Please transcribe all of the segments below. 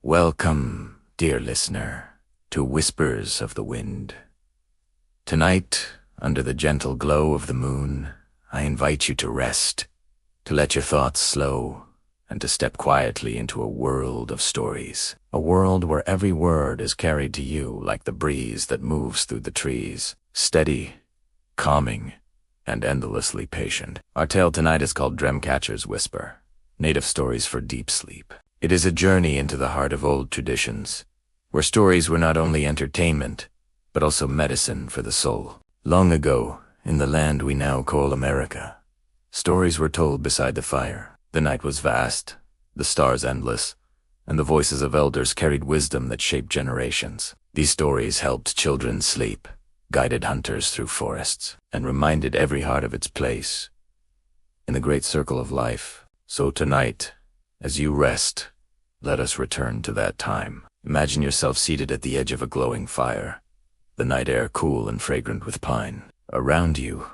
Welcome, dear listener, to Whispers of the Wind. Tonight, under the gentle glow of the moon, I invite you to rest, to let your thoughts slow, and to step quietly into a world of stories. A world where every word is carried to you like the breeze that moves through the trees, steady, calming, and endlessly patient. Our tale tonight is called Dreamcatcher's Whisper, Native Stories for Deep Sleep. It is a journey into the heart of old traditions, where stories were not only entertainment, but also medicine for the soul. Long ago, in the land we now call America, stories were told beside the fire. The night was vast, the stars endless, and the voices of elders carried wisdom that shaped generations. These stories helped children sleep, guided hunters through forests, and reminded every heart of its place in the great circle of life. So tonight, as you rest, let us return to that time. Imagine yourself seated at the edge of a glowing fire, the night air cool and fragrant with pine. Around you,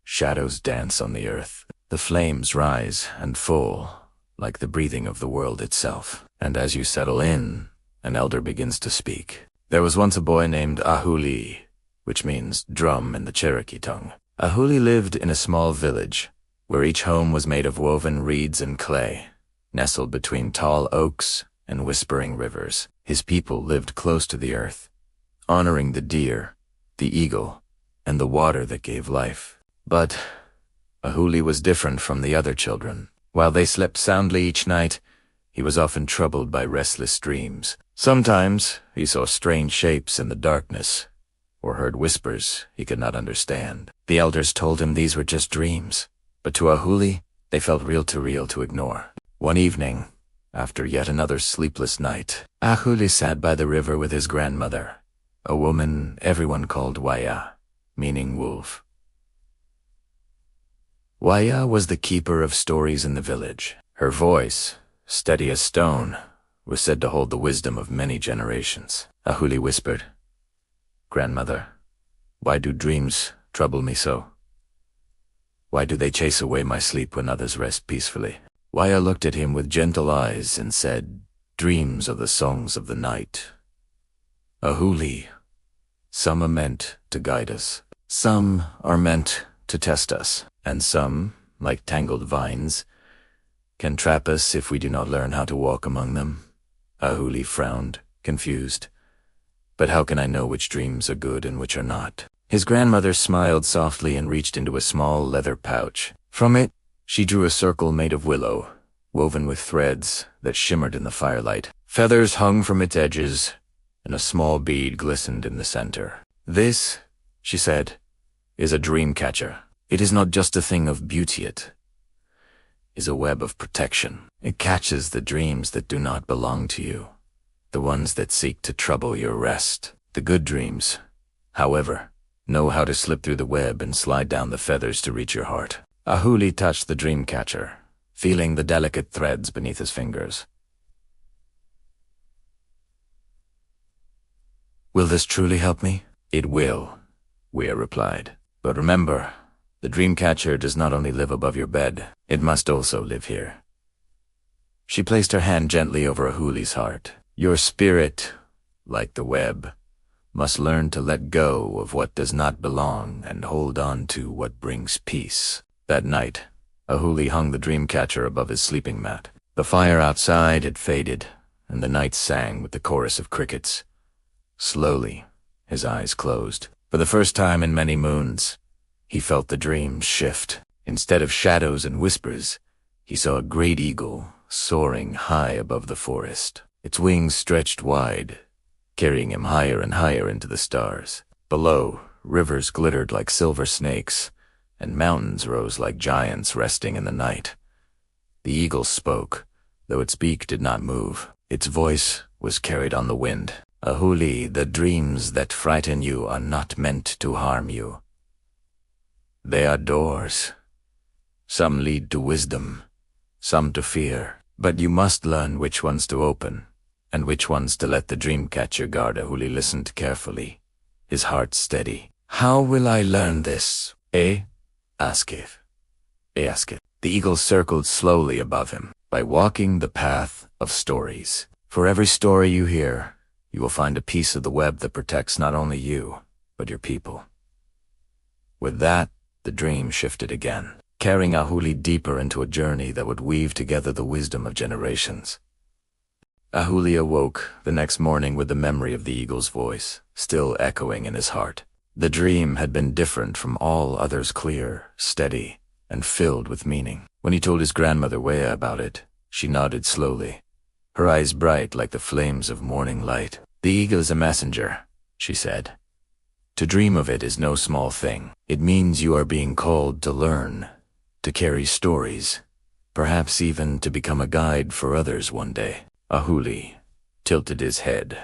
shadows dance on the earth. The flames rise and fall, like the breathing of the world itself. And as you settle in, an elder begins to speak. There was once a boy named Ahuli, which means drum in the Cherokee tongue. Ahuli lived in a small village, where each home was made of woven reeds and clay, nestled between tall oaks and whispering rivers. His people lived close to the earth, honoring the deer, the eagle, and the water that gave life. But Ahuli was different from the other children. While they slept soundly each night, he was often troubled by restless dreams. Sometimes he saw strange shapes in the darkness, or heard whispers he could not understand. The elders told him these were just dreams, but to Ahuli, they felt real to ignore. One evening, after yet another sleepless night, Ahuli sat by the river with his grandmother, a woman everyone called Waya, meaning wolf. Waya was the keeper of stories in the village. Her voice, steady as stone, was said to hold the wisdom of many generations. Ahuli whispered, "Grandmother, why do dreams trouble me so? Why do they chase away my sleep when others rest peacefully?" Waya looked at him with gentle eyes and said, "Dreams are the songs of the night. Ahuli, some are meant to guide us. Some are meant to test us, and some, like tangled vines, can trap us if we do not learn how to walk among them." Ahuli frowned, confused. "But how can I know which dreams are good and which are not?" His grandmother smiled softly and reached into a small leather pouch. From it, she drew a circle made of willow, woven with threads that shimmered in the firelight. Feathers hung from its edges, and a small bead glistened in the center. "This," she said, "is a dream catcher. It is not just a thing of beauty, it is a web of protection. It catches the dreams that do not belong to you, the ones that seek to trouble your rest. The good dreams, however, know how to slip through the web and slide down the feathers to reach your heart." Ahuli touched the dream catcher, feeling the delicate threads beneath his fingers. "Will this truly help me?" "It will," Wea replied. "But remember, the dream catcher does not only live above your bed, it must also live here." She placed her hand gently over Ahuli's heart. "Your spirit, like the web, must learn to let go of what does not belong and hold on to what brings peace." That night, Ahuli hung the dream catcher above his sleeping mat. The fire outside had faded, and the night sang with the chorus of crickets. Slowly, his eyes closed. For the first time in many moons, he felt the dreams shift. Instead of shadows and whispers, he saw a great eagle soaring high above the forest. Its wings stretched wide, carrying him higher and higher into the stars. Below, rivers glittered like silver snakes, and mountains rose like giants resting in the night. The eagle spoke, though its beak did not move. Its voice was carried on the wind. "Ahuli, the dreams that frighten you are not meant to harm you. They are doors. Some lead to wisdom, some to fear, but you must learn which ones to open, and which ones to let the dream catcher guard." Ahuli listened carefully, his heart steady. "How will I learn this?" Asketh. The eagle circled slowly above him. "By walking the path of stories. For every story you hear, you will find a piece of the web that protects not only you, but your people. With that, the dream shifted again, carrying Ahuli deeper into a journey that would weave together the wisdom of generations. Ahuli awoke the next morning with the memory of the eagle's voice still echoing in his heart. The dream had been different from all others, clear, steady, and filled with meaning. When he told his grandmother Wea about it, she nodded slowly, her eyes bright like the flames of morning light. "The eagle is a messenger," she said. "To dream of it is no small thing. It means you are being called to learn, to carry stories, perhaps even to become a guide for others one day." Ahuli tilted his head.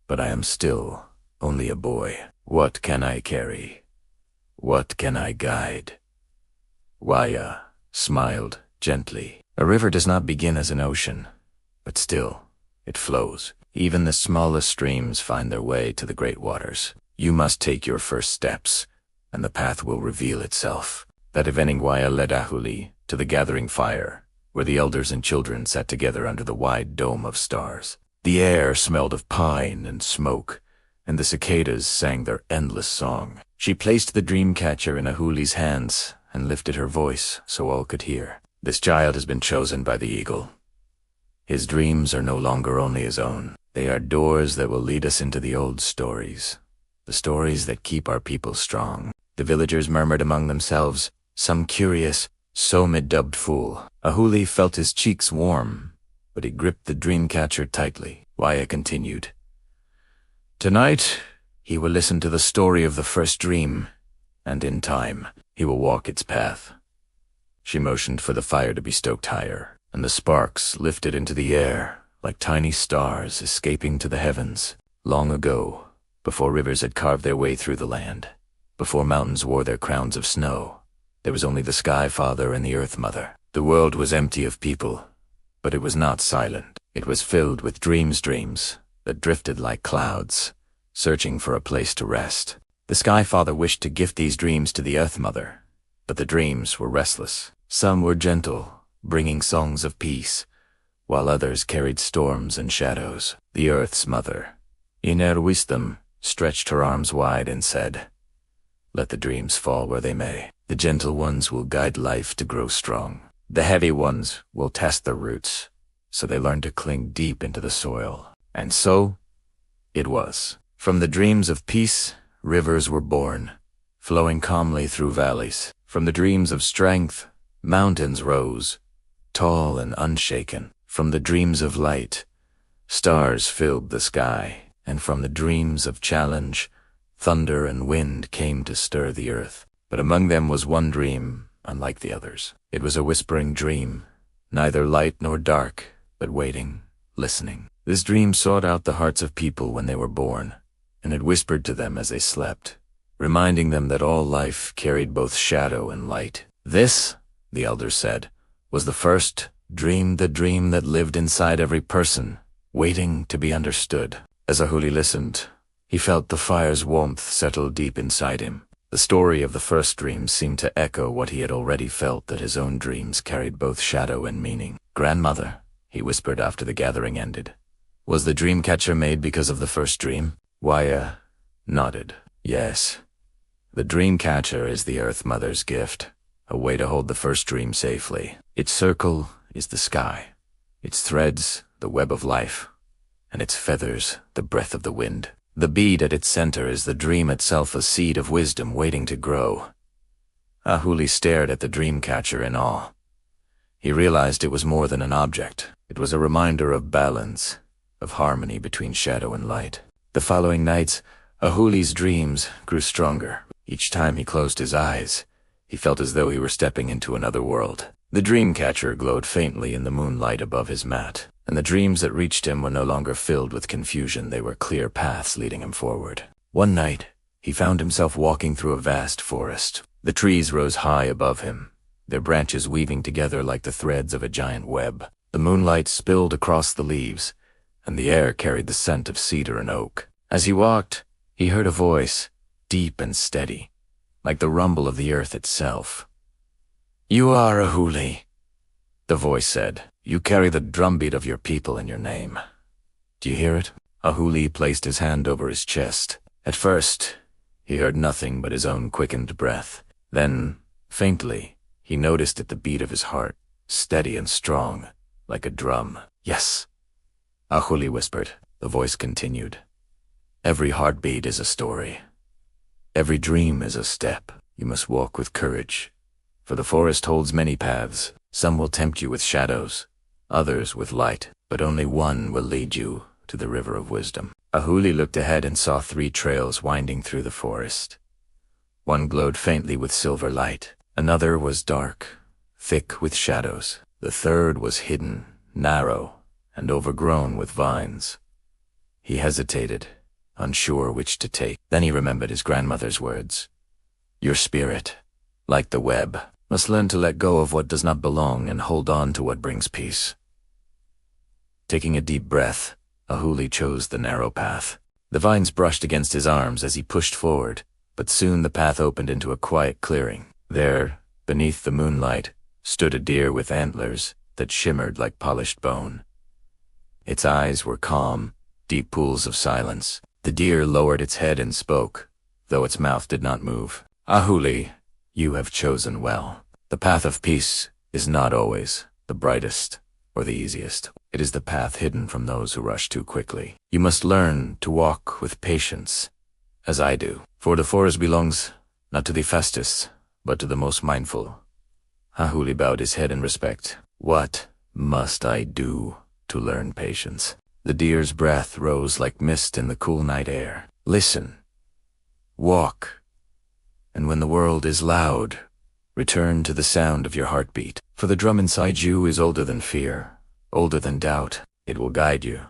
"But I am still only a boy. What can I carry? What can I guide?" Waya smiled gently. "A river does not begin as an ocean, but still, it flows. Even the smallest streams find their way to the great waters. You must take your first steps, and the path will reveal itself." That evening Waya led Ahuli to the gathering fire, where the elders and children sat together under the wide dome of stars. The air smelled of pine and smoke, and the cicadas sang their endless song. She placed the dreamcatcher in Ahuli's hands and lifted her voice so all could hear. "This child has been chosen by the eagle. His dreams are no longer only his own. They are doors that will lead us into the old stories, the stories that keep our people strong." The villagers murmured among themselves, some curious, so mid-dubbed fool. Ahuli felt his cheeks warm, but he gripped the dreamcatcher tightly. Waya continued. "Tonight, he will listen to the story of the first dream, and in time, he will walk its path." She motioned for the fire to be stoked higher, and the sparks lifted into the air like tiny stars escaping to the heavens. Long ago, before rivers had carved their way through the land, before mountains wore their crowns of snow, there was only the Sky Father and the Earth Mother. The world was empty of people, but it was not silent. It was filled with dreams that drifted like clouds, searching for a place to rest. The Sky Father wished to gift these dreams to the Earth Mother, but the dreams were restless. Some were gentle, bringing songs of peace, while others carried storms and shadows. The Earth's Mother, in her wisdom, stretched her arms wide and said, "Let the dreams fall where they may. The gentle ones will guide life to grow strong. The heavy ones will test their roots, so they learn to cling deep into the soil." And so it was. From the dreams of peace, rivers were born, flowing calmly through valleys. From the dreams of strength, mountains rose, tall and unshaken. From the dreams of light, stars filled the sky. And from the dreams of challenge, thunder and wind came to stir the earth. But among them was one dream, unlike the others. It was a whispering dream, neither light nor dark, but waiting, listening. This dream sought out the hearts of people when they were born, and it whispered to them as they slept, reminding them that all life carried both shadow and light. This, the elders said, was the first dream, the dream that lived inside every person, waiting to be understood. As Ahuli listened, he felt the fire's warmth settle deep inside him. The story of the first dream seemed to echo what he had already felt, that his own dreams carried both shadow and meaning. "Grandmother," he whispered after the gathering ended, "was the dreamcatcher made because of the first dream?" Waya nodded. "Yes. The dreamcatcher is the Earth Mother's gift, a way to hold the first dream safely. Its circle is the sky, its threads the web of life, and its feathers the breath of the wind. The bead at its center is the dream itself, a seed of wisdom waiting to grow." Ahuli stared at the dreamcatcher in awe. He realized it was more than an object. It was a reminder of balance, of harmony between shadow and light. The following nights, Ahuli's dreams grew stronger. Each time he closed his eyes, he felt as though he were stepping into another world. The dreamcatcher glowed faintly in the moonlight above his mat, and the dreams that reached him were no longer filled with confusion. They were clear paths leading him forward. One night, he found himself walking through a vast forest. The trees rose high above him, their branches weaving together like the threads of a giant web. The moonlight spilled across the leaves, and the air carried the scent of cedar and oak. As he walked, he heard a voice, deep and steady, like the rumble of the earth itself. "You are Ahuli. The voice said. You carry the drumbeat of your people in your name. Do you hear it? Ahuli placed his hand over his chest. At first, he heard nothing but his own quickened breath. Then, faintly, he noticed at the beat of his heart, steady and strong, like a drum. Yes, Ahuli whispered. The voice continued. Every heartbeat is a story. Every dream is a step. You must walk with courage. For the forest holds many paths. Some will tempt you with shadows, others with light, but only one will lead you to the river of wisdom. Ahuli looked ahead and saw 3 trails winding through the forest. One glowed faintly with silver light. Another was dark, thick with shadows. The third was hidden, narrow, and overgrown with vines. He hesitated, unsure which to take. Then he remembered his grandmother's words. Your spirit, like the web, must learn to let go of what does not belong and hold on to what brings peace. Taking a deep breath, Ahuli chose the narrow path. The vines brushed against his arms as he pushed forward, but soon the path opened into a quiet clearing. There, beneath the moonlight, stood a deer with antlers that shimmered like polished bone. Its eyes were calm, deep pools of silence. The deer lowered its head and spoke, though its mouth did not move. Ahuli, you have chosen well. The path of peace is not always the brightest or the easiest. It is the path hidden from those who rush too quickly. You must learn to walk with patience, as I do. For the forest belongs not to the fastest, but to the most mindful. Ahuli bowed his head in respect. What must I do to learn patience? The deer's breath rose like mist in the cool night air. Listen. Walk. And when the world is loud, return to the sound of your heartbeat. For the drum inside you is older than fear, older than doubt. It will guide you.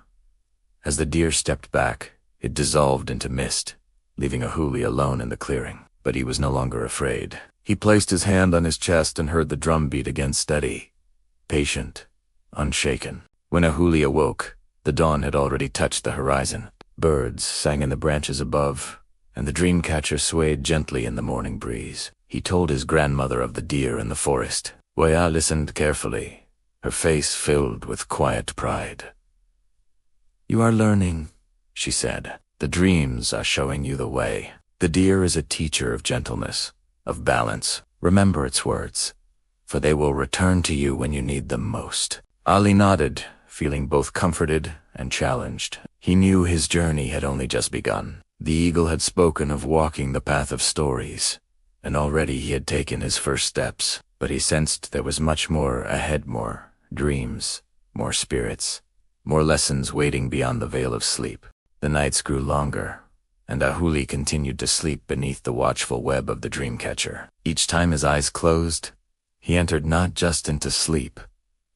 As the deer stepped back, it dissolved into mist, leaving Ahuli alone in the clearing. But he was no longer afraid. He placed his hand on his chest and heard the drum beat again steady, patient, unshaken. When Ahuli awoke, the dawn had already touched the horizon. Birds sang in the branches above, and the dreamcatcher swayed gently in the morning breeze. He told his grandmother of the deer in the forest. Waya listened carefully, her face filled with quiet pride. You are learning, she said. The dreams are showing you the way. The deer is a teacher of gentleness, of balance. Remember its words, for they will return to you when you need them most. Ali nodded, feeling both comforted and challenged. He knew his journey had only just begun. The eagle had spoken of walking the path of stories, and already he had taken his first steps. But he sensed there was much more ahead, more dreams, more spirits, more lessons waiting beyond the veil of sleep. The nights grew longer, and Ahuli continued to sleep beneath the watchful web of the dreamcatcher. Each time his eyes closed, he entered not just into sleep,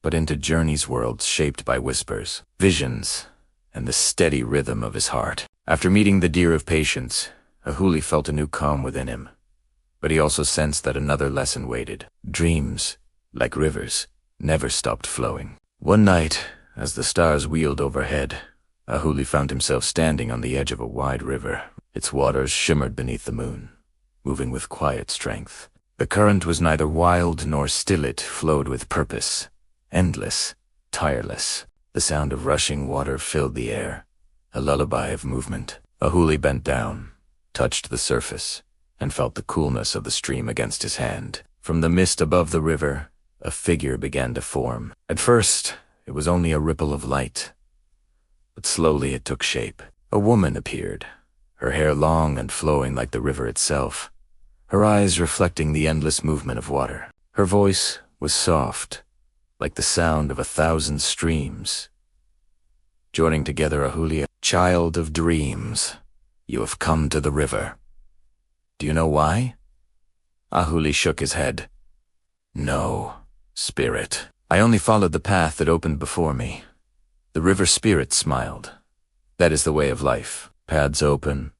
but into journeys worlds shaped by whispers, visions, and the steady rhythm of his heart. After meeting the deer of patience, Ahuli felt a new calm within him. But he also sensed that another lesson waited. Dreams, like rivers, never stopped flowing. One night, as the stars wheeled overhead, Ahuli found himself standing on the edge of a wide river. Its waters shimmered beneath the moon, moving with quiet strength. The current was neither wild nor still. It flowed with purpose, endless, tireless. The sound of rushing water filled the air, a lullaby of movement. Ahuli bent down, touched the surface, and felt the coolness of the stream against his hand. From the mist above the river, a figure began to form. At first, it was only a ripple of light, but slowly it took shape. A woman appeared, her hair long and flowing like the river itself, her eyes reflecting the endless movement of water. Her voice was soft, like the sound of 1,000 streams. Joining together, Ahuli, child of dreams, you have come to the river. Do you know why? Ahuli shook his head. No, spirit. I only followed the path that opened before me. The river spirit smiled. That is the way of life. Paths open,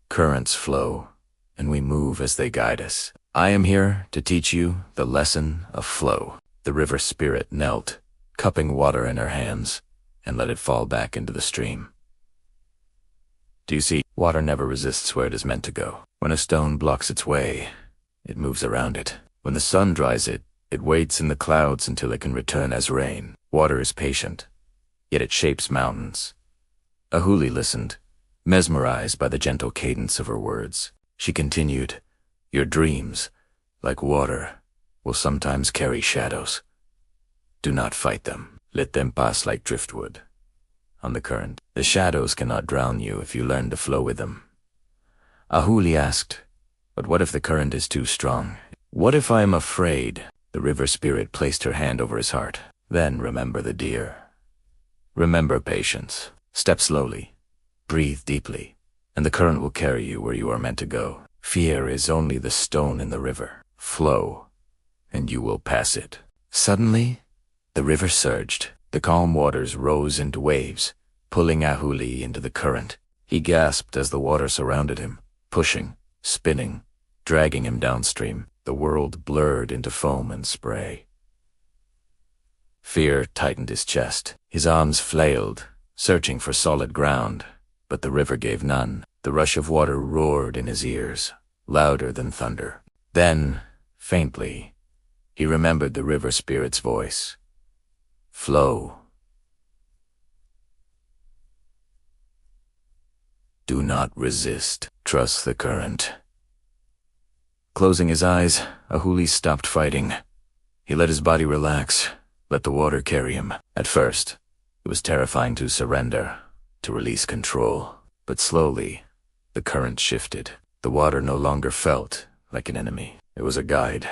currents flow, and we move as they guide us. I am here to teach you the lesson of flow. The river spirit knelt, cupping water in her hands, and let it fall back into the stream. Do you see? Water never resists where it is meant to go. When a stone blocks its way, it moves around it. When the sun dries it, It waits in the clouds until it can return as rain. Water is patient, yet it shapes mountains. Ahuli listened, mesmerized by the gentle cadence of her words. She continued, "Your dreams, like water, will sometimes carry shadows. Do not fight them. Let them pass like driftwood on the current. The shadows cannot drown you if you learn to flow with them." Ahuli asked, "But what if the current is too strong? What if I am afraid?" The river spirit placed her hand over his heart. "Then remember the deer. Remember patience. Step slowly. Breathe deeply, and the current will carry you where you are meant to go. Fear is only the stone in the river. Flow, and you will pass it." Suddenly, the river surged. The calm waters rose into waves, pulling Ahuli into the current. He gasped as the water surrounded him, pushing, spinning, dragging him downstream. The world blurred into foam and spray. Fear tightened his chest. His arms flailed, searching for solid ground, but the river gave none. The rush of water roared in his ears, louder than thunder. Then, faintly, he remembered the river spirit's voice. "Flow. Do not resist. Trust the current." Closing his eyes, Ahuli stopped fighting. He let his body relax, let the water carry him. At first, it was terrifying to surrender, to release control. But slowly, the current shifted. The water no longer felt like an enemy. It was a guide,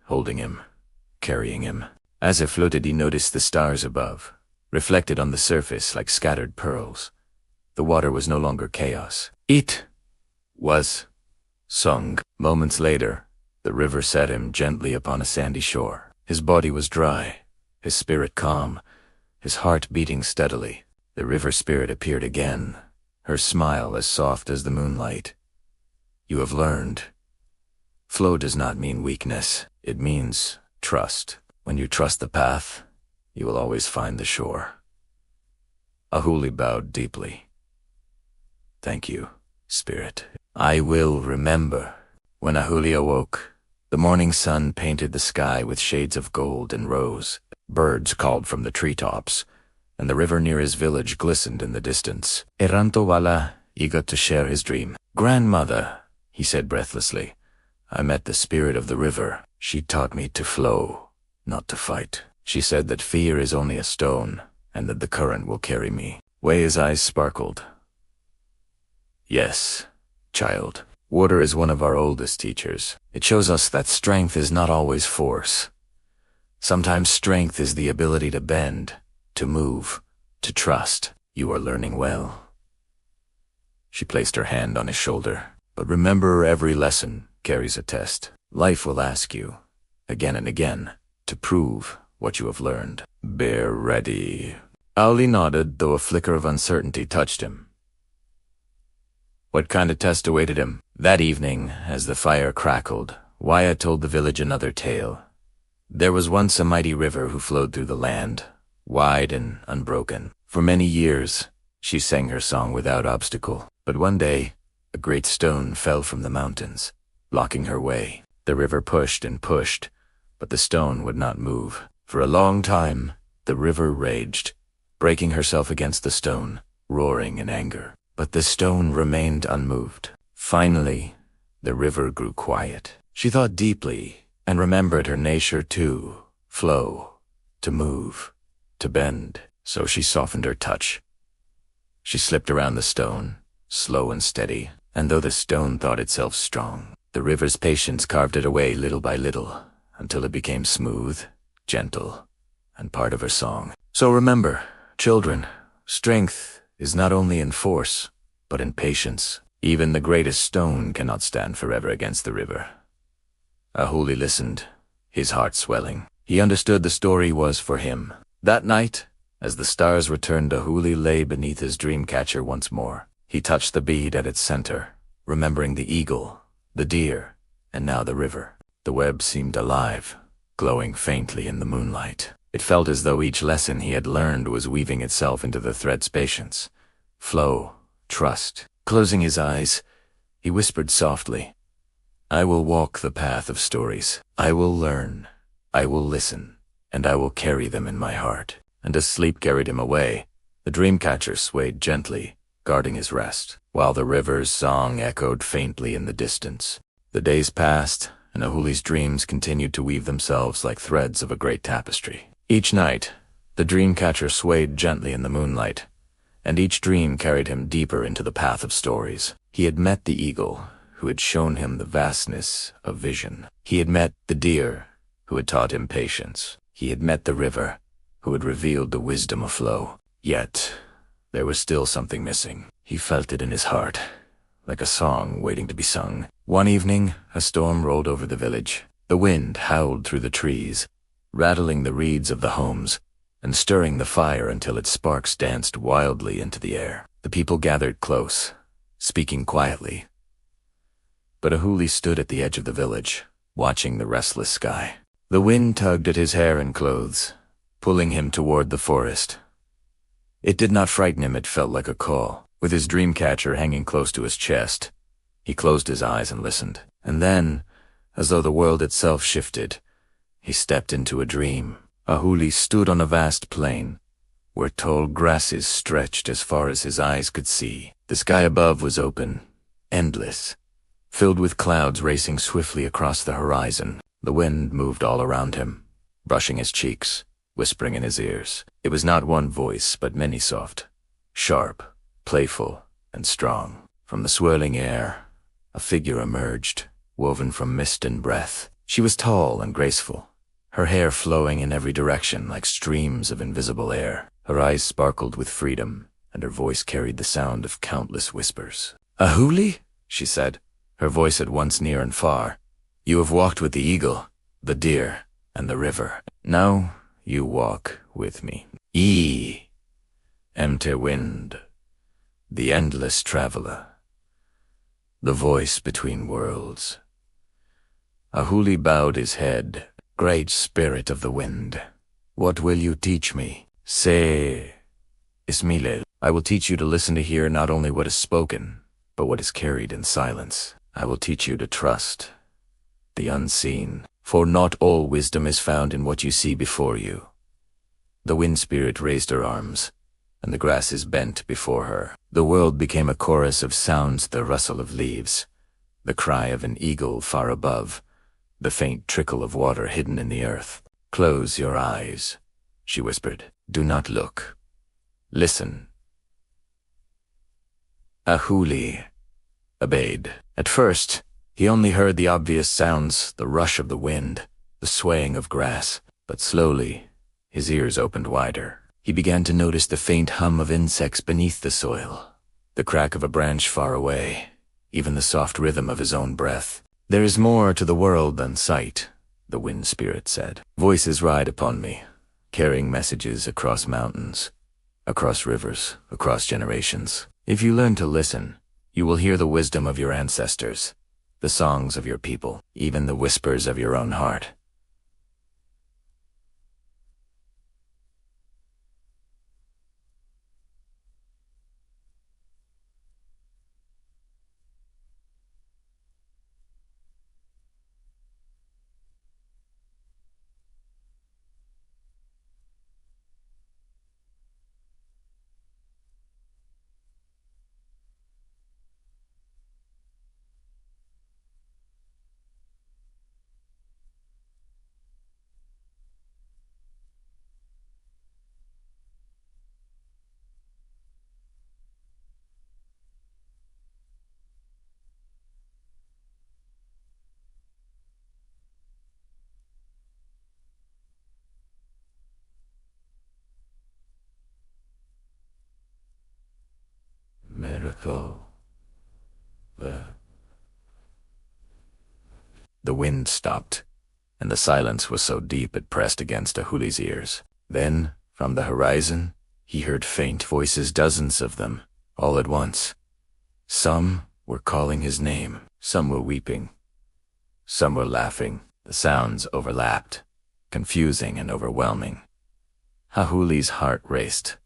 holding him, carrying him. As it floated, he noticed the stars above, reflected on the surface like scattered pearls. The water was no longer chaos. It was song. Moments later, the river set him gently upon a sandy shore. His body was dry, his spirit calm, his heart beating steadily. The river spirit appeared again, her smile as soft as the moonlight. "You have learned. Flow does not mean weakness. It means trust. When you trust the path, you will always find the shore." Ahuli bowed deeply. "Thank you, Spirit. I will remember." When Ahuli awoke, the morning sun painted the sky with shades of gold and rose. Birds called from the treetops, and the river near his village glistened in the distance. Erantowala, eager to share his dream. "Grandmother," he said breathlessly, "I met the spirit of the river. She taught me to flow, not to fight. She said that fear is only a stone, and that the current will carry me." Wei's eyes sparkled. "Yes, child. Water is one of our oldest teachers. It shows us that strength is not always force. Sometimes strength is the ability to bend, to move, to trust. You are learning well." She placed her hand on his shoulder. "But remember, every lesson carries a test. Life will ask you, again and again, to prove what you have learned. Bear ready." Ahuli nodded, though a flicker of uncertainty touched him. What kind of test awaited him? That evening, as the fire crackled, Waya told the village another tale. There was once a mighty river who flowed through the land, wide and unbroken. For many years, she sang her song without obstacle. But one day, a great stone fell from the mountains, blocking her way. The river pushed and pushed, but the stone would not move. For a long time, the river raged, breaking herself against the stone, roaring in anger. But the stone remained unmoved. Finally, the river grew quiet. She thought deeply and remembered her nature to flow, to move, to bend. So she softened her touch. She slipped around the stone, slow and steady, and though the stone thought itself strong, the river's patience carved it away little by little, until it became smooth, gentle, and part of her song. So remember, children, strength is not only in force, but in patience. Even the greatest stone cannot stand forever against the river. Ahuli listened, his heart swelling. He understood the story was for him. That night, as the stars returned, Ahuli lay beneath his dreamcatcher once more. He touched the bead at its center, remembering the eagle, the deer, and now the river. The web seemed alive, glowing faintly in the moonlight. It felt as though each lesson he had learned was weaving itself into the thread's patience. Flow, trust. Closing his eyes, he whispered softly, "I will walk the path of stories. I will learn, I will listen, and I will carry them in my heart. And as sleep carried him away, the dreamcatcher swayed gently, guarding his rest, while the river's song echoed faintly in the distance. The days passed, and Ahuli's dreams continued to weave themselves like threads of a great tapestry. Each night, the dreamcatcher swayed gently in the moonlight, and each dream carried him deeper into the path of stories. He had met the eagle, who had shown him the vastness of vision. He had met the deer, who had taught him patience. He had met the river, who had revealed the wisdom of flow. Yet, there was still something missing. He felt it in his heart, like a song waiting to be sung. One evening, a storm rolled over the village. The wind howled through the trees, rattling the reeds of the homes, and stirring the fire until its sparks danced wildly into the air. The people gathered close, speaking quietly. But Ahuli stood at the edge of the village, watching the restless sky. The wind tugged at his hair and clothes, pulling him toward the forest. It did not frighten him, it felt like a call. With his dreamcatcher hanging close to his chest, he closed his eyes and listened. And then, as though the world itself shifted, he stepped into a dream. Ahuli stood on a vast plain, where tall grasses stretched as far as his eyes could see. The sky above was open, endless, filled with clouds racing swiftly across the horizon. The wind moved all around him, brushing his cheeks, whispering in his ears. It was not one voice, but many soft, sharp, playful, and strong. From the swirling air, a figure emerged, woven from mist and breath. She was tall and graceful, her hair flowing in every direction like streams of invisible air. Her eyes sparkled with freedom, and her voice carried the sound of countless whispers. "Ahuli?" she said, her voice at once near and far. "You have walked with the eagle, the deer, and the river. Now you walk with me. Empty wind, the endless traveler, the voice between worlds." Ahuli bowed his head. "Great spirit of the wind, what will you teach me?" "Say, Ismile, I will teach you to listen, to hear not only what is spoken, but what is carried in silence. I will teach you to trust the unseen, for not all wisdom is found in what you see before you." The wind spirit raised her arms, and the grasses bent before her. The world became a chorus of sounds, the rustle of leaves, the cry of an eagle far above, the faint trickle of water hidden in the earth. "Close your eyes," she whispered. "Do not look. Listen." Ahuli obeyed. At first, he only heard the obvious sounds, the rush of the wind, the swaying of grass, but slowly, his ears opened wider. He began to notice the faint hum of insects beneath the soil, the crack of a branch far away, even the soft rhythm of his own breath. "There is more to the world than sight," the wind spirit said. "Voices ride upon me, carrying messages across mountains, across rivers, across generations. If you learn to listen, you will hear the wisdom of your ancestors, the songs of your people, even the whispers of your own heart." Miracle. The wind stopped, and the silence was so deep it pressed against Ahuli's ears. Then, from the horizon, he heard faint voices, dozens of them, all at once. Some were calling his name, some were weeping, some were laughing. The sounds overlapped, confusing and overwhelming. Ahuli's heart raced.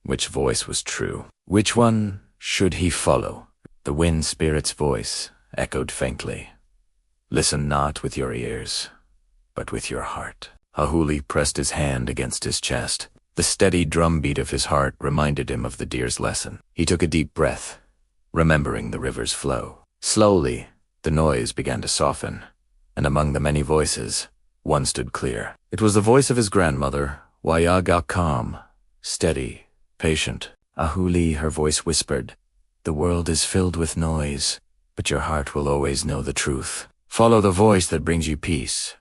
Which voice was true? Which one should he follow? The wind spirit's voice echoed faintly. "Listen not with your ears. but with your heart. Ahuli pressed his hand against his chest. The steady drumbeat of his heart reminded him of the deer's lesson. He took a deep breath, remembering the river's flow. Slowly, the noise began to soften, and among the many voices, one stood clear. It was the voice of his grandmother, Wayaga, calm, steady, patient. Ahuli, her voice whispered, "The world is filled with noise, but your heart will always know the truth. Follow the voice that brings you peace."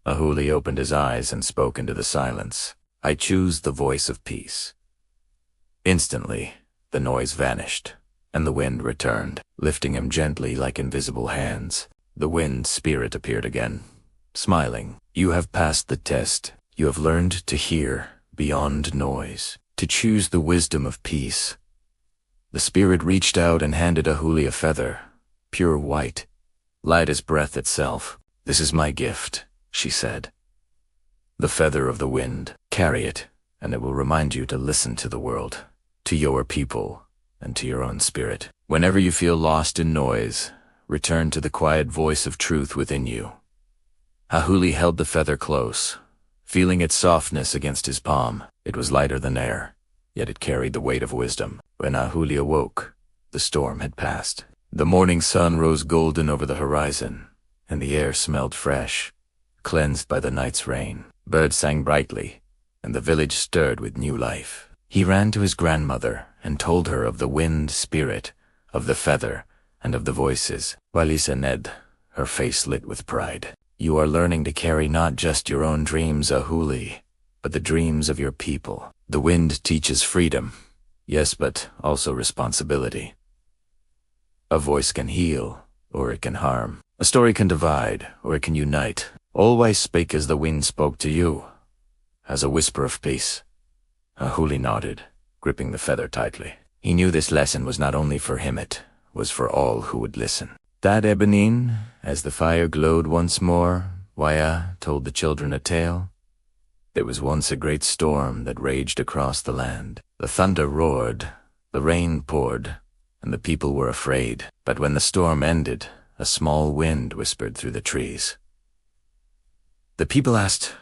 Ahuli opened his eyes and spoke into the silence. "I choose the voice of peace." Instantly, the noise vanished, and the wind returned, lifting him gently like invisible hands. The wind spirit appeared again, smiling. "You have passed the test. You have learned to hear beyond noise, to choose the wisdom of peace." The spirit reached out and handed Ahuli a feather, pure white, light as breath itself. "This is my gift," she said. "The feather of the wind. Carry it, and it will remind you to listen to the world, to your people, and to your own spirit. Whenever you feel lost in noise, return to the quiet voice of truth within you." Ahuli held the feather close, feeling its softness against his palm. It was lighter than air, yet it carried the weight of wisdom. When Ahuli awoke, the storm had passed. The morning sun rose golden over the horizon, and the air smelled fresh, cleansed by the night's rain. Birds sang brightly, and the village stirred with new life. He ran to his grandmother and told her of the wind spirit, of the feather, and of the voices. Walisa Ned, her face lit with pride. "You are learning to carry not just your own dreams, Ahuli, but the dreams of your people. The wind teaches freedom, yes, but also responsibility. A voice can heal, or it can harm. A story can divide, or it can unite. Always speak as the wind spoke to you, as a whisper of peace." Ahuli nodded, gripping the feather tightly. He knew this lesson was not only for him, it was for all who would listen. That evening, as the fire glowed once more, Waya told the children a tale. There was once a great storm that raged across the land. The thunder roared, the rain poured, and the people were afraid. But when the storm ended, a small wind whispered through the trees. The people asked,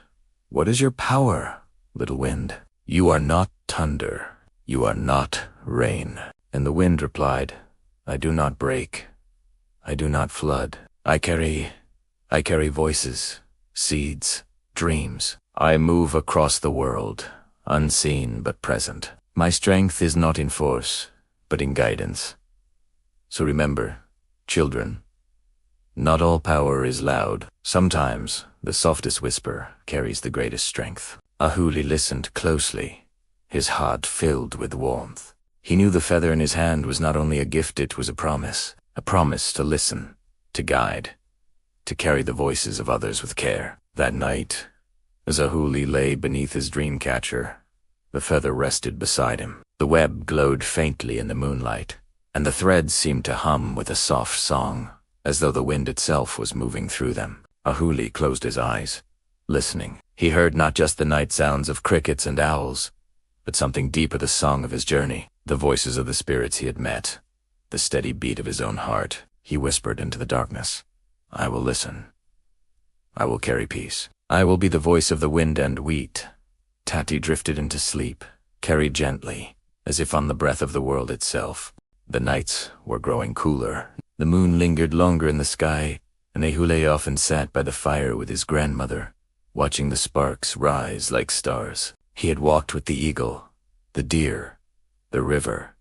"What is your power, little wind?" "You are not thunder. You are not rain." And the wind replied, "I do not break. I do not flood. I carry voices, seeds, dreams. I move across the world, unseen but present. My strength is not in force, but in guidance. So remember, children, not all power is loud. Sometimes the softest whisper carries the greatest strength." Ahuli listened closely, his heart filled with warmth. He knew the feather in his hand was not only a gift, it was a promise to listen, to guide, to carry the voices of others with care. That night, as Ahuli lay beneath his dreamcatcher, the feather rested beside him. The web glowed faintly in the moonlight, and the threads seemed to hum with a soft song, as though the wind itself was moving through them. Ahuli closed his eyes, listening. He heard not just the night sounds of crickets and owls, but something deeper, the song of his journey, the voices of the spirits he had met, the steady beat of his own heart. He whispered into the darkness, "I will listen. I will carry peace. I will be the voice of the wind and wheat." Tati drifted into sleep, carried gently, as if on the breath of the world itself. The nights were growing cooler. The moon lingered longer in the sky, and Ahuli often sat by the fire with his grandmother, watching the sparks rise like stars. He had walked with the eagle, the deer, the river,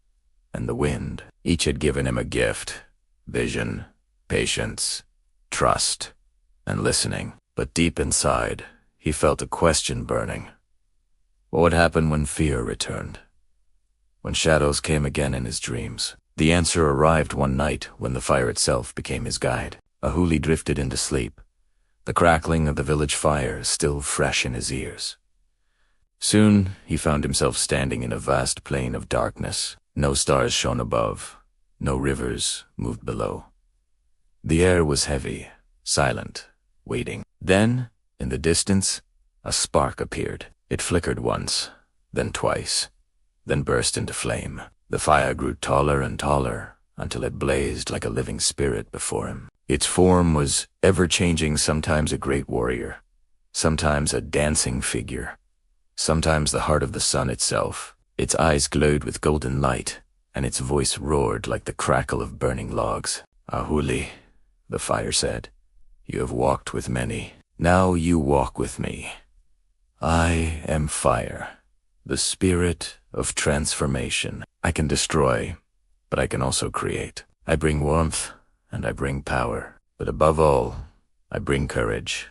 and the wind. Each had given him a gift: vision, patience, trust, and listening. But deep inside, he felt a question burning. What would happen when fear returned? When shadows came again in his dreams? The answer arrived one night when the fire itself became his guide. Ahuli drifted into sleep, the crackling of the village fire still fresh in his ears. Soon he found himself standing in a vast plain of darkness. No stars shone above, no rivers moved below. The air was heavy, silent, waiting. Then, in the distance, a spark appeared. It flickered once, then twice, then burst into flame. The fire grew taller and taller, until it blazed like a living spirit before him. Its form was ever-changing, sometimes a great warrior, sometimes a dancing figure, sometimes the heart of the sun itself. Its eyes glowed with golden light, and its voice roared like the crackle of burning logs. "Ahuli," the fire said, "you have walked with many. Now you walk with me. I am fire, the spirit of transformation. I can destroy, but I can also create. I bring warmth, and I bring power. But above all, I bring courage."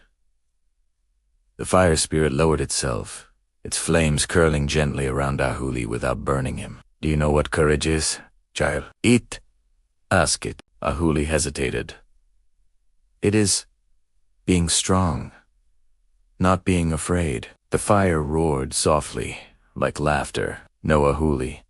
The fire spirit lowered itself, its flames curling gently around Ahuli without burning him. "Do you know what courage is, child?" "It." "Ask it." Ahuli hesitated. "It is being strong, not being afraid." The fire roared softly, like laughter. "No, Ahuli.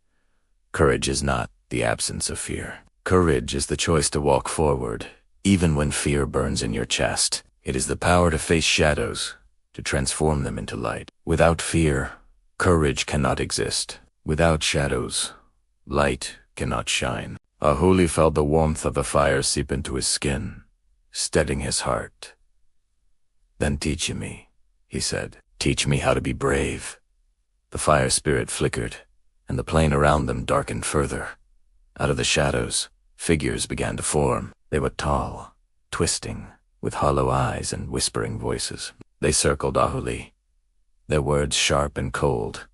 Courage is not the absence of fear. Courage is the choice to walk forward, even when fear burns in your chest. It is the power to face shadows, to transform them into light. Without fear, courage cannot exist. Without shadows, light cannot shine." Ahuli felt the warmth of the fire seep into his skin, steadying his heart. "Then teach me," he said. "Teach me how to be brave." The fire spirit flickered, and the plain around them darkened further. Out of the shadows, figures began to form. They were tall, twisting, with hollow eyes and whispering voices. They circled Ahuli, their words sharp and cold.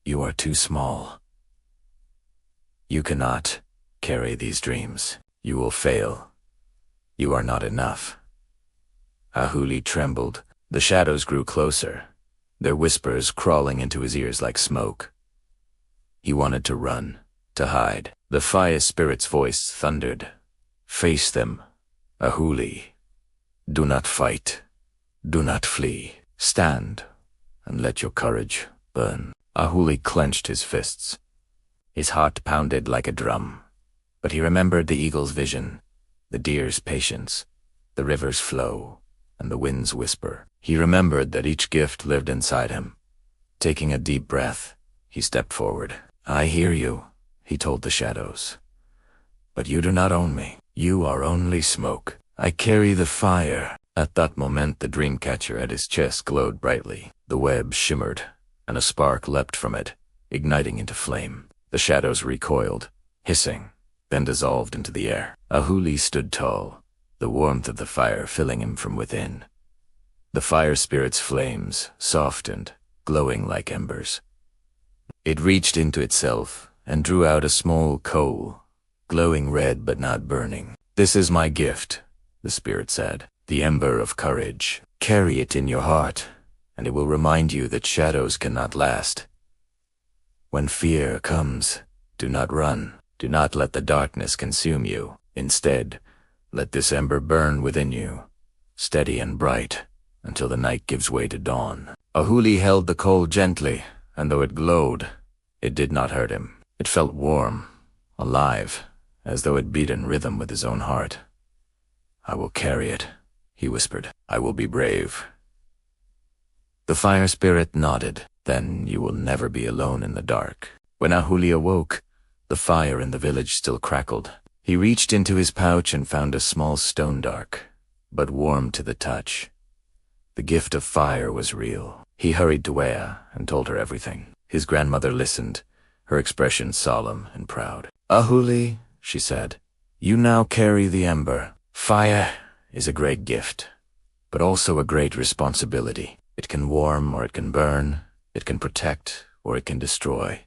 "You are too small. You cannot carry these dreams. You will fail. You are not enough." Ahuli trembled. The shadows grew closer, their whispers crawling into his ears like smoke. He wanted to run, to hide. The fire spirit's voice thundered. "Face them, Ahuli. Do not fight. Do not flee. Stand, and let your courage burn." Ahuli clenched his fists. His heart pounded like a drum. But he remembered the eagle's vision, the deer's patience, the river's flow, and the wind's whisper. He remembered that each gift lived inside him. Taking a deep breath, he stepped forward. "I hear you," he told the shadows. "But you do not own me. You are only smoke. I carry the fire." At that moment, the dreamcatcher at his chest glowed brightly. The web shimmered, and a spark leapt from it, igniting into flame. The shadows recoiled, hissing, then dissolved into the air. Ahuli stood tall, the warmth of the fire filling him from within. The fire spirit's flames softened, glowing like embers. It reached into itself and drew out a small coal, glowing red but not burning. "This is my gift," the spirit said, "the ember of courage. Carry it in your heart, and it will remind you that shadows cannot last. When fear comes, do not run. Do not let the darkness consume you. Instead, let this ember burn within you, steady and bright, until the night gives way to dawn." Ahuli held the coal gently, and though it glowed, it did not hurt him. It felt warm, alive, as though it beat in rhythm with his own heart. "I will carry it," he whispered. "I will be brave." The fire spirit nodded. "Then you will never be alone in the dark." When Ahuli awoke, the fire in the village still crackled. He reached into his pouch and found a small stone dark, but warm to the touch. The gift of fire was real. He hurried to Wea and told her everything. His grandmother listened, her expression solemn and proud. "Ahuli," she said, "you now carry the ember. Fire is a great gift, but also a great responsibility. It can warm or it can burn, it can protect or it can destroy.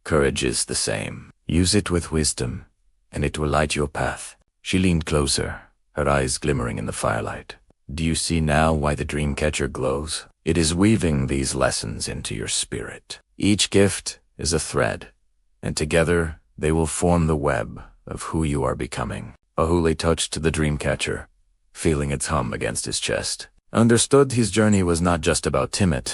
Courage is the same. Use it with wisdom, and it will light your path." She leaned closer, her eyes glimmering in the firelight. "Do you see now why the Dreamcatcher glows? It is weaving these lessons into your spirit. Each gift is a thread, and together they will form the web of who you are becoming." Ahuli touched the Dreamcatcher, feeling its hum against his chest. Understood his journey was not just about Timmit,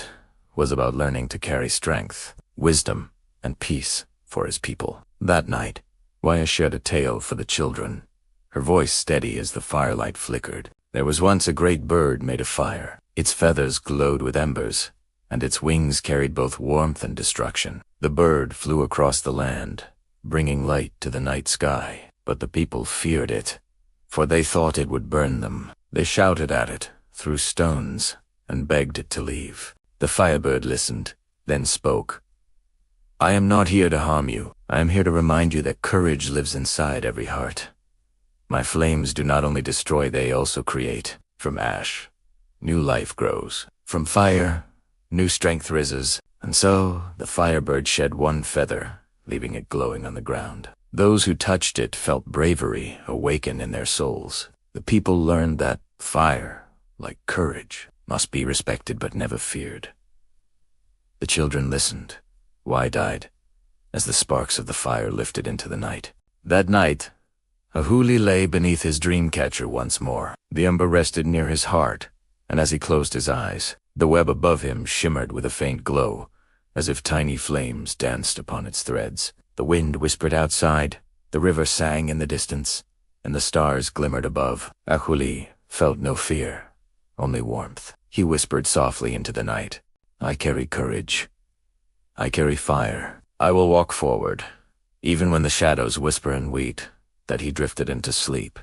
was about learning to carry strength, wisdom, and peace for his people. That night, Waya shared a tale for the children, her voice steady as the firelight flickered. There was once a great bird made of fire. Its feathers glowed with embers, and its wings carried both warmth and destruction. The bird flew across the land, bringing light to the night sky, but the people feared it, for they thought it would burn them. They shouted at it, threw stones, and begged it to leave. The firebird listened, then spoke. I am not here to harm you. I am here to remind you that courage lives inside every heart. My flames do not only destroy, they also create. From ash, new life grows. From fire, new strength rises. And so the firebird shed one feather, leaving it glowing on the ground. Those who touched it felt bravery awaken in their souls. The people learned that fire, like courage, must be respected but never feared. The children listened, wide-eyed, as the sparks of the fire lifted into the night. That night, Ahuli lay beneath his dreamcatcher once more. The ember rested near his heart, and as he closed his eyes, the web above him shimmered with a faint glow, as if tiny flames danced upon its threads. The wind whispered outside, the river sang in the distance, and the stars glimmered above. Ahuli felt no fear, only warmth. He whispered softly into the night, I carry courage. I carry fire. I will walk forward, even when the shadows whisper and weet, that he drifted into sleep,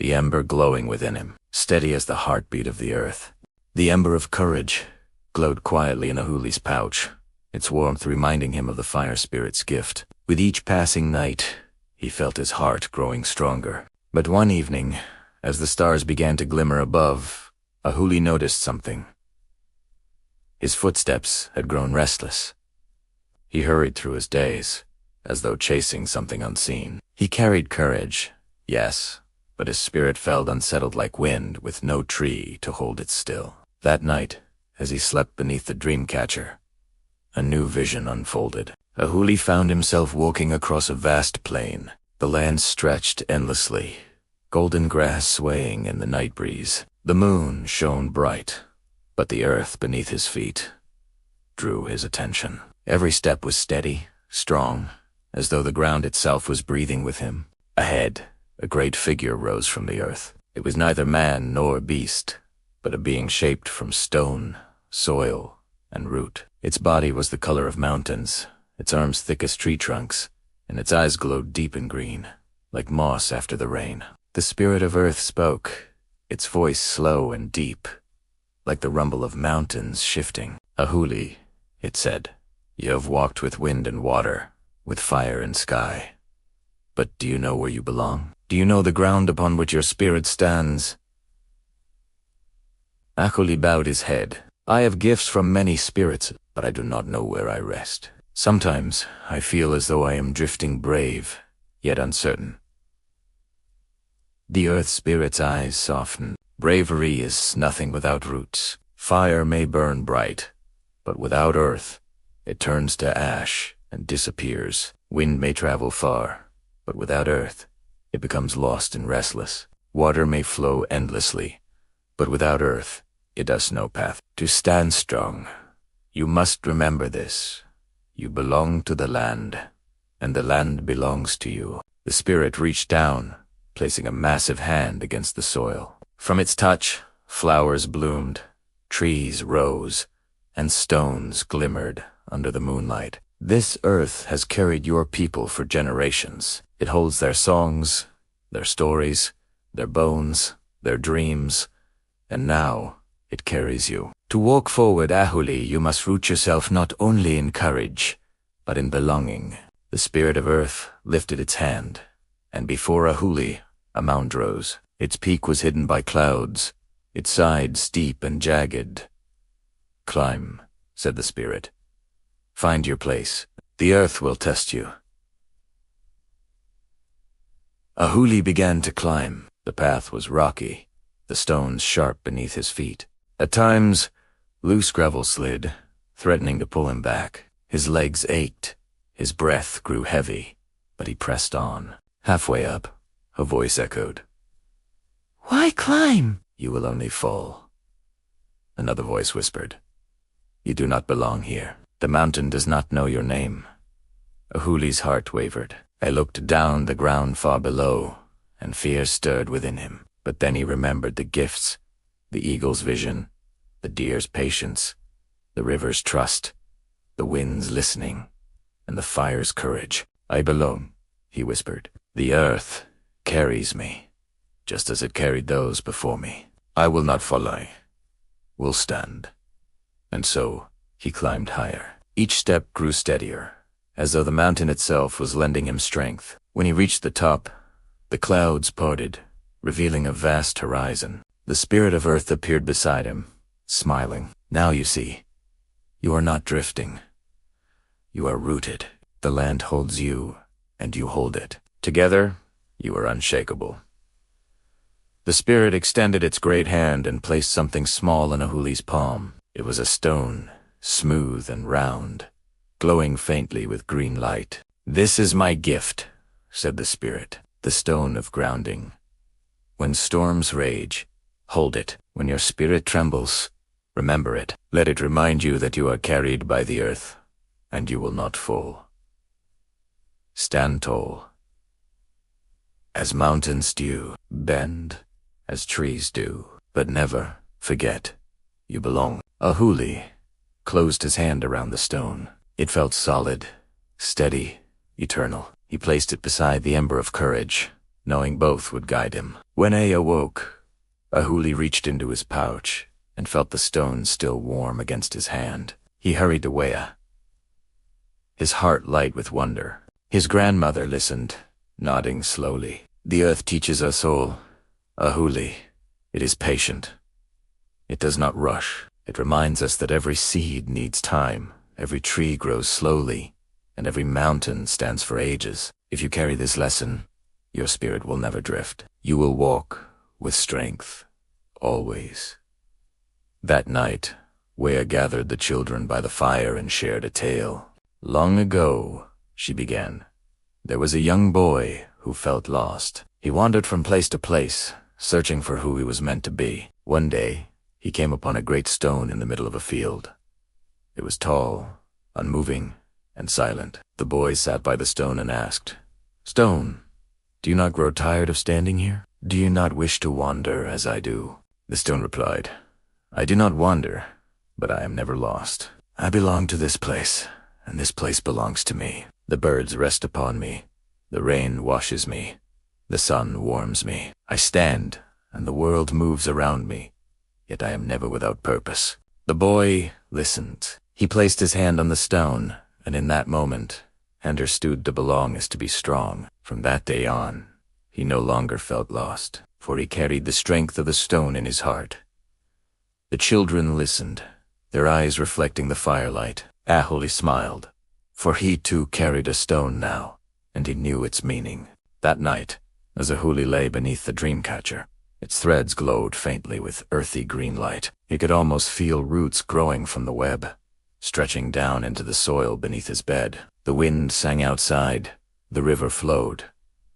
the ember glowing within him, steady as the heartbeat of the earth. The ember of courage glowed quietly in Ahuli's pouch, its warmth reminding him of the fire spirit's gift. With each passing night, he felt his heart growing stronger. But one evening, as the stars began to glimmer above, Ahuli noticed something. His footsteps had grown restless. He hurried through his days, as though chasing something unseen. He carried courage, yes, but his spirit felt unsettled like wind with no tree to hold it still. That night, as he slept beneath the dreamcatcher, a new vision unfolded. Ahuli found himself walking across a vast plain. The land stretched endlessly, golden grass swaying in the night breeze. The moon shone bright, but the earth beneath his feet drew his attention. Every step was steady, strong, as though the ground itself was breathing with him. Ahead, a great figure rose from the earth. It was neither man nor beast, but a being shaped from stone, soil, and root. Its body was the color of mountains, its arms thick as tree trunks, and its eyes glowed deep and green, like moss after the rain. The spirit of earth spoke, its voice slow and deep, like the rumble of mountains shifting. Ahuli, it said, you have walked with wind and water, with fire and sky. But do you know where you belong? Do you know the ground upon which your spirit stands? Ahuli bowed his head. I have gifts from many spirits, but I do not know where I rest. Sometimes I feel as though I am drifting brave, yet uncertain. The earth spirit's eyes soften. Bravery is nothing without roots. Fire may burn bright, but without earth, it turns to ash and disappears. Wind may travel far, but without earth, it becomes lost and restless. Water may flow endlessly, but without earth, it has no path. To stand strong, you must remember this. You belong to the land, and the land belongs to you. The spirit reached down, placing a massive hand against the soil. From its touch, flowers bloomed, trees rose, and stones glimmered under the moonlight. This earth has carried your people for generations. It holds their songs, their stories, their bones, their dreams, and now it carries you. To walk forward, Ahuli, you must root yourself not only in courage, but in belonging. The spirit of earth lifted its hand, and before Ahuli, a mound rose. Its peak was hidden by clouds, its sides steep and jagged. Climb, said the spirit. Find your place. The earth will test you. Ahuli began to climb. The path was rocky, the stones sharp beneath his feet. At times, loose gravel slid, threatening to pull him back. His legs ached, his breath grew heavy, but he pressed on. Halfway up, a voice echoed. Why climb? You will only fall. Another voice whispered. You do not belong here. The mountain does not know your name. Ahuli's heart wavered. I looked down the ground far below, and fear stirred within him. But then he remembered the gifts, the eagle's vision, the deer's patience, the river's trust, the wind's listening, and the fire's courage. I belong, he whispered. The earth carries me. just as it carried those before me. I will not follow. Will stand. And so he climbed higher. Each step grew steadier, as though the mountain itself was lending him strength. When he reached the top, the clouds parted, revealing a vast horizon. The spirit of earth appeared beside him, smiling. Now you see, you are not drifting. You are rooted. The land holds you, and you hold it. Together, you are unshakable. The spirit extended its great hand and placed something small in Ahuli's palm. It was a stone, smooth and round, glowing faintly with green light. "This is my gift," said the spirit, "the stone of grounding. When storms rage, hold it. When your spirit trembles, remember it. Let it remind you that you are carried by the earth, and you will not fall. Stand tall. As mountains do, bend as trees do, but never forget you belong." Ahuli closed his hand around the stone. It felt solid, steady, eternal. He placed it beside the ember of courage, knowing both would guide him. When Ea awoke, Ahuli reached into his pouch and felt the stone still warm against his hand. He hurried to Ea, his heart light with wonder. His grandmother listened, nodding slowly. "The earth teaches us all, Ahuli. It is patient. It does not rush. It reminds us that every seed needs time, every tree grows slowly, and every mountain stands for ages. If you carry this lesson, your spirit will never drift. You will walk with strength, always." That night, Wea gathered the children by the fire and shared a tale. "Long ago," she began, "there was a young boy who felt lost. He wandered from place to place, searching for who he was meant to be. One day, he came upon a great stone in the middle of a field. It was tall, unmoving, and silent. The boy sat by the stone and asked, 'Stone, do you not grow tired of standing here? Do you not wish to wander as I do?' The stone replied, 'I do not wander, but I am never lost. I belong to this place, and this place belongs to me. The birds rest upon me. The rain washes me. The sun warms me. I stand, and the world moves around me, yet I am never without purpose.' The boy listened. He placed his hand on the stone, and in that moment, understood to belong is to be strong. From that day on, he no longer felt lost, for he carried the strength of the stone in his heart. The children listened, their eyes reflecting the firelight. Ahuli smiled, for he too carried a stone now, and he knew its meaning. That night, as Ahuli lay beneath the Dreamcatcher, its threads glowed faintly with earthy green light. He could almost feel roots growing from the web, stretching down into the soil beneath his bed. The wind sang outside, the river flowed,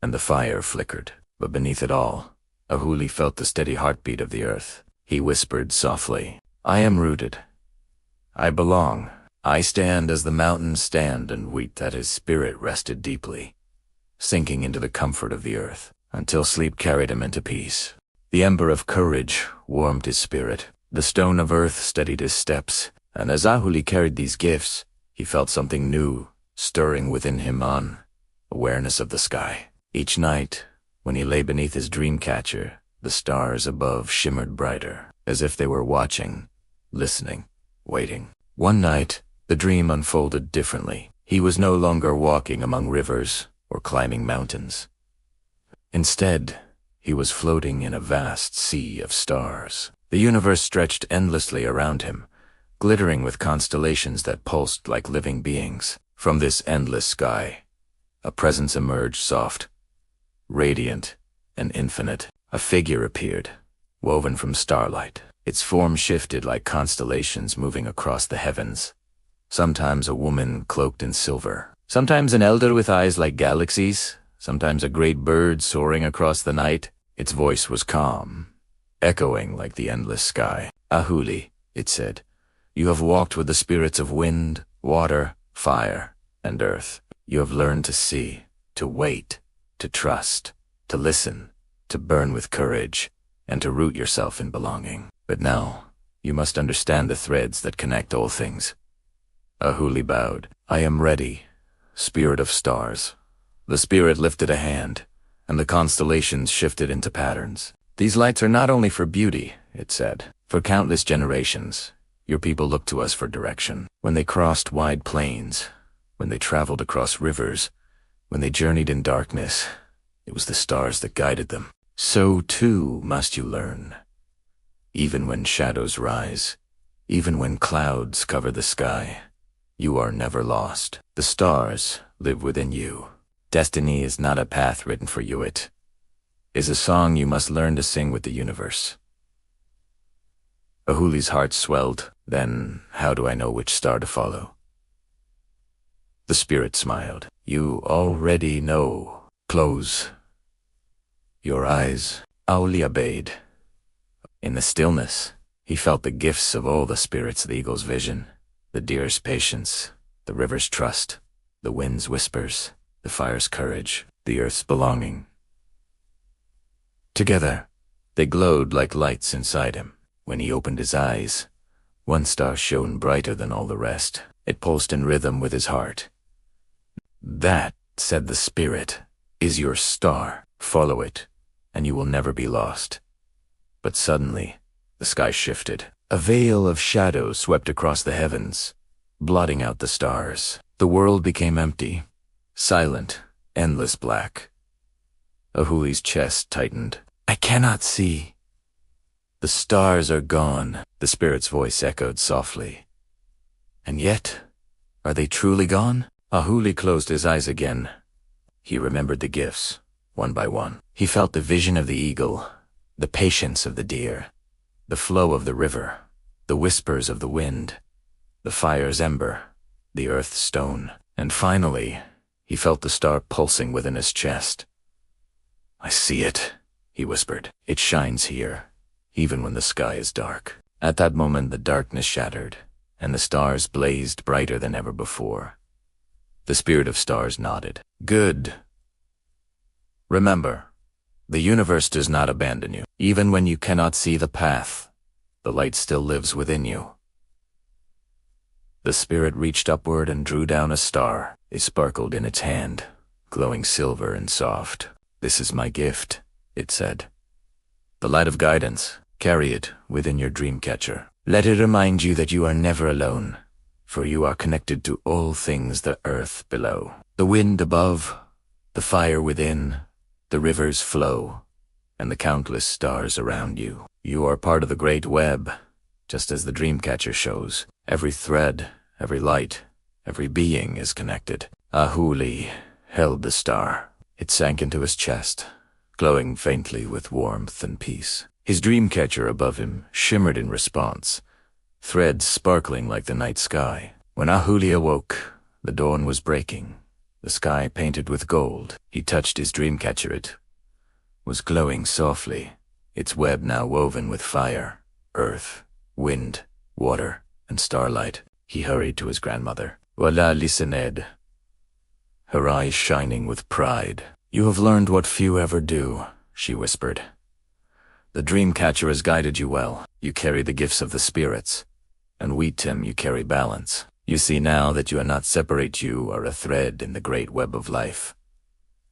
and the fire flickered. But beneath it all, Ahuli felt the steady heartbeat of the earth. He whispered softly, "I am rooted. I belong. I stand as the mountains stand," and wept that his spirit rested deeply, sinking into the comfort of the earth, until sleep carried him into peace. The ember of courage warmed his spirit. The stone of earth steadied his steps, and as Ahuli carried these gifts, he felt something new stirring within him on awareness of the sky. Each night, when he lay beneath his Dreamcatcher, the stars above shimmered brighter, as if they were watching, listening, waiting. One night, the dream unfolded differently. He was no longer walking among rivers or climbing mountains. Instead, he was floating in a vast sea of stars. The universe stretched endlessly around him, glittering with constellations that pulsed like living beings. From this endless sky, a presence emerged, soft, radiant, and infinite. A figure appeared, woven from starlight. Its form shifted like constellations moving across the heavens. Sometimes a woman cloaked in silver, sometimes an elder with eyes like galaxies, sometimes a great bird soaring across the night. Its voice was calm, echoing like the endless sky. "Ahuli," it said, "you have walked with the spirits of wind, water, fire, and earth. You have learned to see, to wait, to trust, to listen, to burn with courage, and to root yourself in belonging. But now, you must understand the threads that connect all things." Ahuli bowed. "I am ready, spirit of stars." The spirit lifted a hand, and the constellations shifted into patterns. These lights are not only for beauty, it said. For countless generations, your people looked to us for direction. When they crossed wide plains, when they traveled across rivers, when they journeyed in darkness, it was the stars that guided them. So too must you learn. Even when shadows rise, even when clouds cover the sky, you are never lost. The stars live within you. Destiny is not a path written for you. It is a song you must learn to sing with the universe. Ahuli's heart swelled. Then, how do I know which star to follow? The spirit smiled. You already know. Close your eyes. Ahuli obeyed. In the stillness, he felt the gifts of all the spirits: the eagle's vision, the deer's patience, the river's trust, the wind's whispers, the fire's courage, the earth's belonging. Together, they glowed like lights inside him. When he opened his eyes, one star shone brighter than all the rest. It pulsed in rhythm with his heart. That, said the spirit, is your star. Follow it, and you will never be lost. But suddenly, the sky shifted. A veil of shadow swept across the heavens, blotting out the stars. The world became empty, silent, endless black. Ahuli's chest tightened. I cannot see. The stars are gone, the spirit's voice echoed softly. And yet, are they truly gone? Ahuli closed his eyes again. He remembered the gifts, one by one. He felt the vision of the eagle, the patience of the deer, the flow of the river, the whispers of the wind, the fire's ember, the earth's stone. And finally, he felt the star pulsing within his chest. I see it, he whispered. It shines here, even when the sky is dark. At that moment, the darkness shattered, and the stars blazed brighter than ever before. The spirit of stars nodded. Good. Remember, the universe does not abandon you. Even when you cannot see the path, the light still lives within you. The spirit reached upward and drew down a star. It sparkled in its hand, glowing silver and soft. This is my gift, it said. The light of guidance. Carry it within your dreamcatcher. Let it remind you that you are never alone, for you are connected to all things the earth below. The wind above, the fire within, the river's flow, and the countless stars around you. You are part of the great web, just as the Dreamcatcher shows. Every thread, every light, every being is connected. Ahuli held the star. It sank into his chest, glowing faintly with warmth and peace. His dreamcatcher above him shimmered in response, threads sparkling like the night sky. When Ahuli awoke, the dawn was breaking, the sky painted with gold. He touched his dreamcatcher. It was glowing softly, its web now woven with fire, earth, wind, water, and starlight. He hurried to his grandmother. Wala listened, her eyes shining with pride. You have learned what few ever do, she whispered. The Dreamcatcher has guided you well. You carry the gifts of the spirits, and we, Tim, you carry balance. You see now that you are not separate. You are a thread in the great web of life.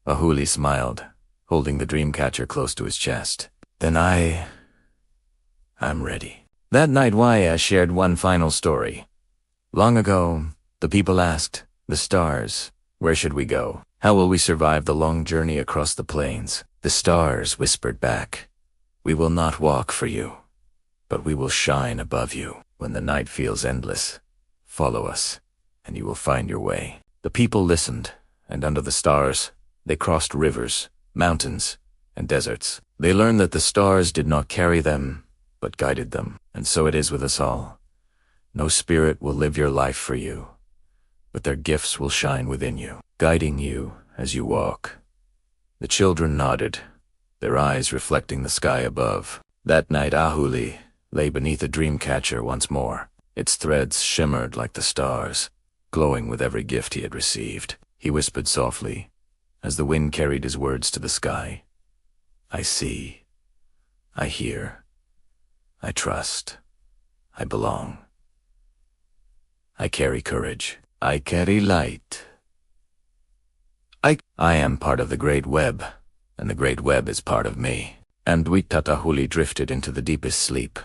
Ahuli smiled, holding the Dreamcatcher close to his chest. Then I'm ready. That night Waya shared one final story. Long ago, the people asked, the stars, where should we go? How will we survive the long journey across the plains? The stars whispered back, we will not walk for you, but we will shine above you. When the night feels endless, follow us, and you will find your way. The people listened, and under the stars, they crossed rivers, mountains, and deserts. They learned that the stars did not carry them, but guided them. And so it is with us all. No spirit will live your life for you, but their gifts will shine within you, guiding you as you walk. The children nodded, their eyes reflecting the sky above. That night Ahuli lay beneath a dreamcatcher once more. Its threads shimmered like the stars, glowing with every gift he had received. He whispered softly, as the wind carried his words to the sky. I see. I hear. I trust. I belong. I carry courage. I carry light. I am part of the great web, and the great web is part of me. And Witatahuli drifted into the deepest sleep,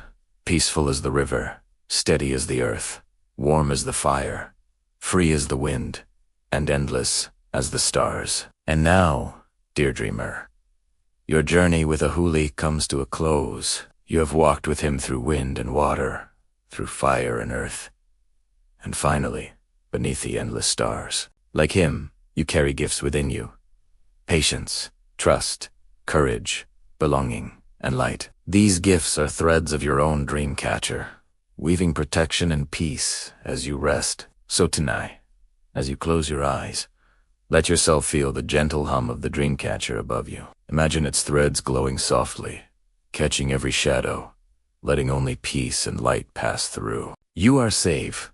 peaceful as the river, steady as the earth, warm as the fire, free as the wind, and endless as the stars. And now, dear dreamer, your journey with Ahuli comes to a close. You have walked with him through wind and water, through fire and earth, and finally, beneath the endless stars. Like him, you carry gifts within you: patience, trust, courage, belonging, and light. These gifts are threads of your own dreamcatcher, weaving protection and peace as you rest. So tonight, as you close your eyes, let yourself feel the gentle hum of the dreamcatcher above you. Imagine its threads glowing softly, catching every shadow, letting only peace and light pass through. You are safe.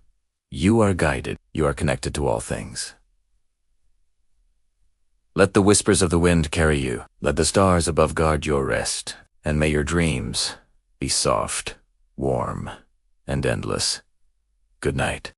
You are guided. You are connected to all things. Let the whispers of the wind carry you. Let the stars above guard your rest. And may your dreams be soft, warm, and endless. Good night.